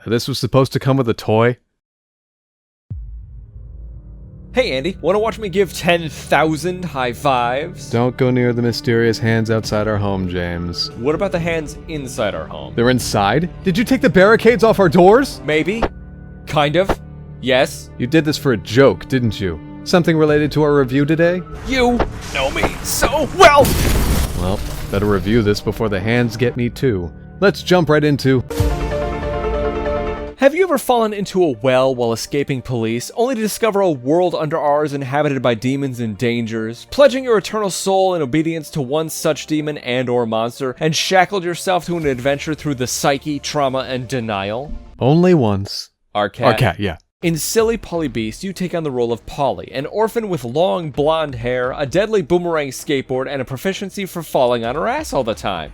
This was supposed to come with a toy? Hey Andy, wanna watch me give 10,000 high fives? Don't go near the mysterious hands outside our home, James. What about the hands inside our home? They're inside? Did you take the barricades off our doors? Maybe. Kind of. Yes. You did this for a joke, didn't you? Something related to our review today? You know me so well! Well, better review this before the hands get me too. Let's jump right into... Have you ever fallen into a well while escaping police, only to discover a world under ours inhabited by demons and dangers, pledging your eternal soul in obedience to one such demon and or monster, and shackled yourself to an adventure through the psyche, trauma, and denial? Only once. Our cat, yeah. In Silly Polly Beast, you take on the role of Polly, an orphan with long blonde hair, a deadly boomerang skateboard, and a proficiency for falling on her ass all the time.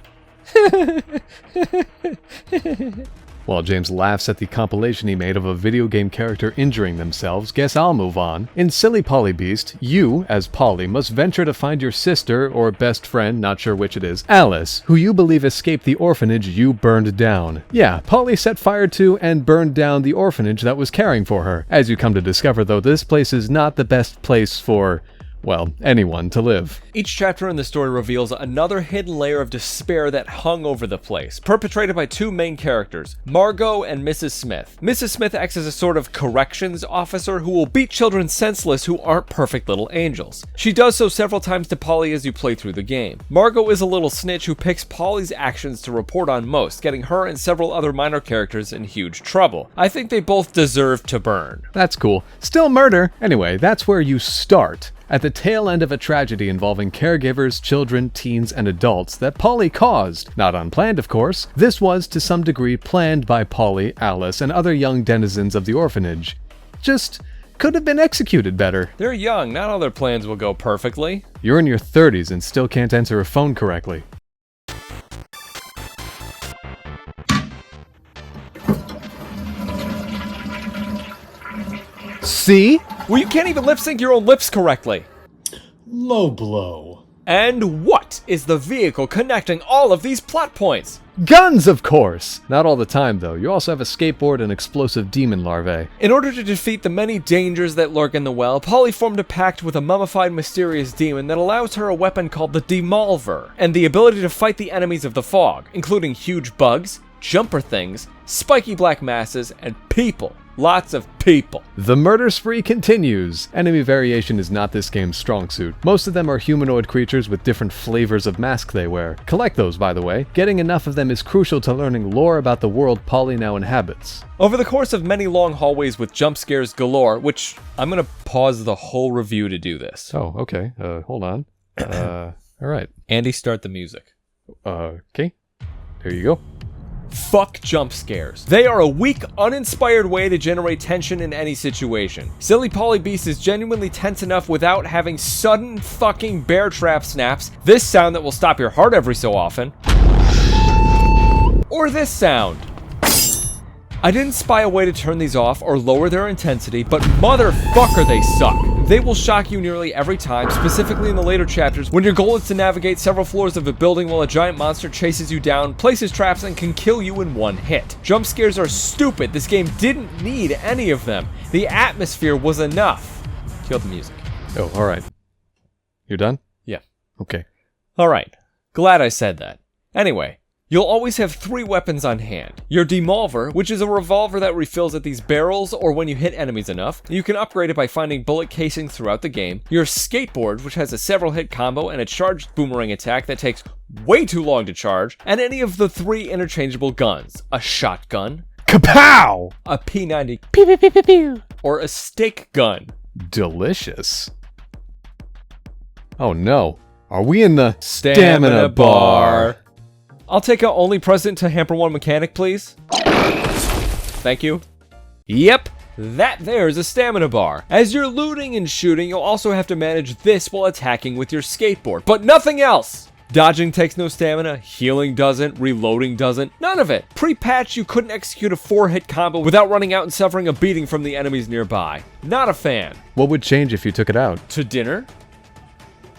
While James laughs at the compilation he made of a video game character injuring themselves, guess I'll move on. In Silly Polly Beast, you, as Polly, must venture to find your sister, or best friend, not sure which it is, Alice, who you believe escaped the orphanage you burned down. Yeah, Polly set fire to and burned down the orphanage that was caring for her. As you come to discover, though, this place is not the best place for... well, anyone to live. Each chapter in the story reveals another hidden layer of despair that hung over the place, perpetrated by two main characters, Margot and Mrs. Smith. Mrs. Smith acts as a sort of corrections officer who will beat children senseless who aren't perfect little angels. She does so several times to Polly as you play through the game. Margot is a little snitch who picks Polly's actions to report on most, getting her and several other minor characters in huge trouble. I think they both deserve to burn. That's cool. Still murder. Anyway, that's where you start. At the tail end of a tragedy involving caregivers, children, teens, and adults that Polly caused. Not unplanned, of course. This was, to some degree, planned by Polly, Alice, and other young denizens of the orphanage. Just could have been executed better. They're young, not all their plans will go perfectly. You're in your 30s and still can't answer a phone correctly. See? Well, you can't even lip sync your own lips correctly. Low blow. And what is the vehicle connecting all of these plot points? Guns, of course! Not all the time, though. You also have a skateboard and explosive demon larvae. In order to defeat the many dangers that lurk in the well, Polly formed a pact with a mummified mysterious demon that allows her a weapon called the Demolver, and the ability to fight the enemies of the fog, including huge bugs, jumper things, spiky black masses, and people. Lots of people. The murder spree continues. Enemy variation is not this game's strong suit. Most of them are humanoid creatures with different flavors of mask they wear. Collect those, by the way. Getting enough of them is crucial to learning lore about the world Polly now inhabits. Over the course of many long hallways with jump scares galore, which I'm gonna pause the whole review to do this. Oh, okay. Hold on. Alright. Andy, start the music. Okay. There you go. Fuck jump scares. They are a weak, uninspired way to generate tension in any situation. Silly Polly Beast is genuinely tense enough without having sudden fucking bear trap snaps, this sound that will stop your heart every so often, or this sound. I didn't spy a way to turn these off or lower their intensity, but motherfucker they suck. They will shock you nearly every time, specifically in the later chapters, when your goal is to navigate several floors of a building while a giant monster chases you down, places traps, and can kill you in one hit. Jump scares are stupid. This game didn't need any of them. The atmosphere was enough. Kill the music. Oh, alright. You're done? Yeah. Okay. Alright. Glad I said that. Anyway. You'll always have 3 weapons on hand. Your Demolver, which is a revolver that refills at these barrels or when you hit enemies enough. You can upgrade it by finding bullet casings throughout the game. Your Skateboard, which has a several hit combo and a charged boomerang attack that takes way too long to charge. And any of the 3 interchangeable guns. A shotgun. Kapow! A P90. Pew pew pew pew pew. Or a stake gun. Delicious. Oh no. Are we in the Stamina bar? I'll take a only present to hamper one mechanic, please. Thank you. Yep, that there is a stamina bar. As you're looting and shooting, you'll also have to manage this while attacking with your skateboard, but nothing else. Dodging takes no stamina, healing doesn't, reloading doesn't, none of it. Pre-patch, you couldn't execute a 4-hit combo without running out and suffering a beating from the enemies nearby. Not a fan. What would change if you took it out? To dinner?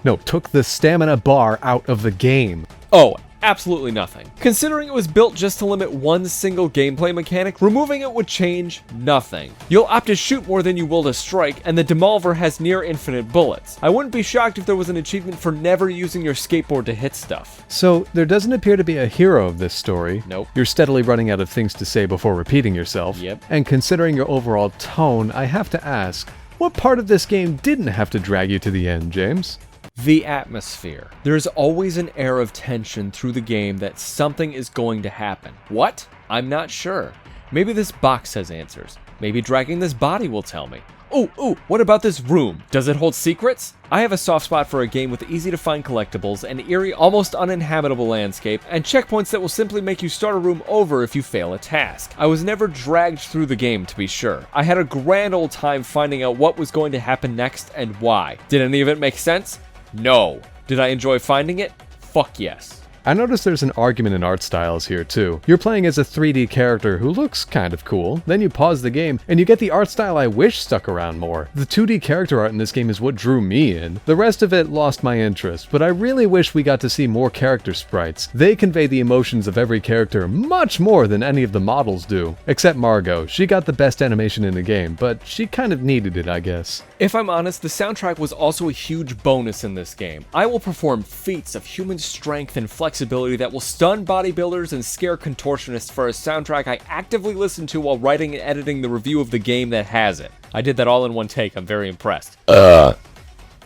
No, took the stamina bar out of the game. Oh, absolutely nothing. Considering it was built just to limit one single gameplay mechanic, removing it would change nothing. You'll opt to shoot more than you will to strike, and the Devolver has near infinite bullets. I wouldn't be shocked if there was an achievement for never using your skateboard to hit stuff. So, there doesn't appear to be a hero of this story. Nope. You're steadily running out of things to say before repeating yourself. Yep. And considering your overall tone, I have to ask, what part of this game didn't have to drag you to the end, James? The atmosphere. There's always an air of tension through the game that something is going to happen. What? I'm not sure. Maybe this box has answers. Maybe dragging this body will tell me. Ooh, what about this room? Does it hold secrets? I have a soft spot for a game with easy to find collectibles, an eerie, almost uninhabitable landscape, and checkpoints that will simply make you start a room over if you fail a task. I was never dragged through the game, to be sure. I had a grand old time finding out what was going to happen next and why. Did any of it make sense? No. Did I enjoy finding it? Fuck yes. I noticed there's an argument in art styles here too. You're playing as a 3D character who looks kind of cool, then you pause the game, and you get the art style I wish stuck around more. The 2D character art in this game is what drew me in. The rest of it lost my interest, but I really wish we got to see more character sprites. They convey the emotions of every character much more than any of the models do. Except Margot, she got the best animation in the game, but she kind of needed it, I guess. If I'm honest, the soundtrack was also a huge bonus in this game. I will perform feats of human strength and flexibility that will stun bodybuilders and scare contortionists for a soundtrack I actively listen to while writing and editing the review of the game that has it. I did that all in one take. I'm very impressed. I'm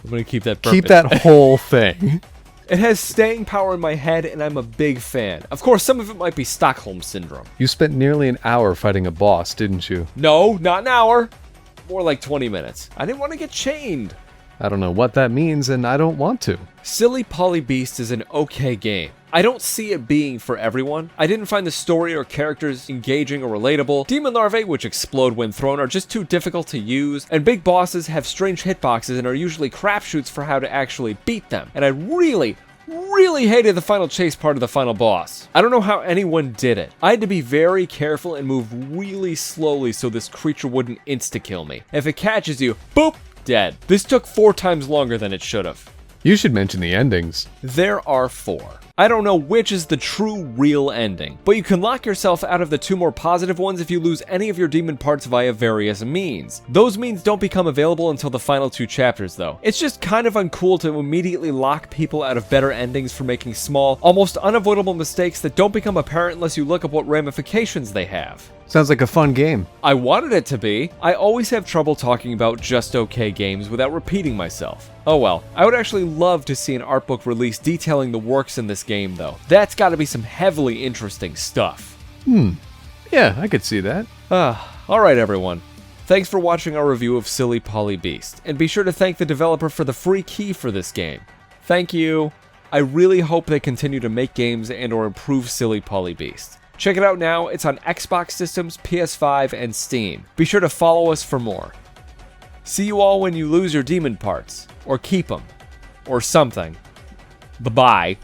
gonna keep that burp. Keep that whole thing. It has staying power in my head, and I'm a big fan. Of course, some of it might be Stockholm Syndrome. You spent nearly an hour fighting a boss, didn't you? No, not an hour. More like 20 minutes. I didn't want to get chained. I don't know what that means, and I don't want to. Silly Polly Beast is an okay game. I don't see it being for everyone. I didn't find the story or characters engaging or relatable. Demon larvae, which explode when thrown, are just too difficult to use, and big bosses have strange hitboxes and are usually crapshoots for how to actually beat them. And I really hated the final chase part of the final boss. I don't know how anyone did it. I had to be very careful and move really slowly so this creature wouldn't insta-kill me. If it catches you, boop, dead. This took 4 times longer than it should have. You should mention the endings. There are 4. I don't know which is the true, real ending, but you can lock yourself out of the 2 more positive ones if you lose any of your demon parts via various means. Those means don't become available until the final 2 chapters though. It's just kind of uncool to immediately lock people out of better endings for making small, almost unavoidable mistakes that don't become apparent unless you look up what ramifications they have. Sounds like a fun game. I wanted it to be. I always have trouble talking about just okay games without repeating myself. Oh well, I would actually love to see an art book release detailing the works in this game though. That's gotta be some heavily interesting stuff. Yeah, I could see that. Alright everyone. Thanks for watching our review of Silly Polly Beast, and be sure to thank the developer for the free key for this game. Thank you. I really hope they continue to make games and or improve Silly Polly Beast. Check it out now, it's on Xbox systems, PS5, and Steam. Be sure to follow us for more. See you all when you lose your demon parts, or keep them, or something. Bye-bye.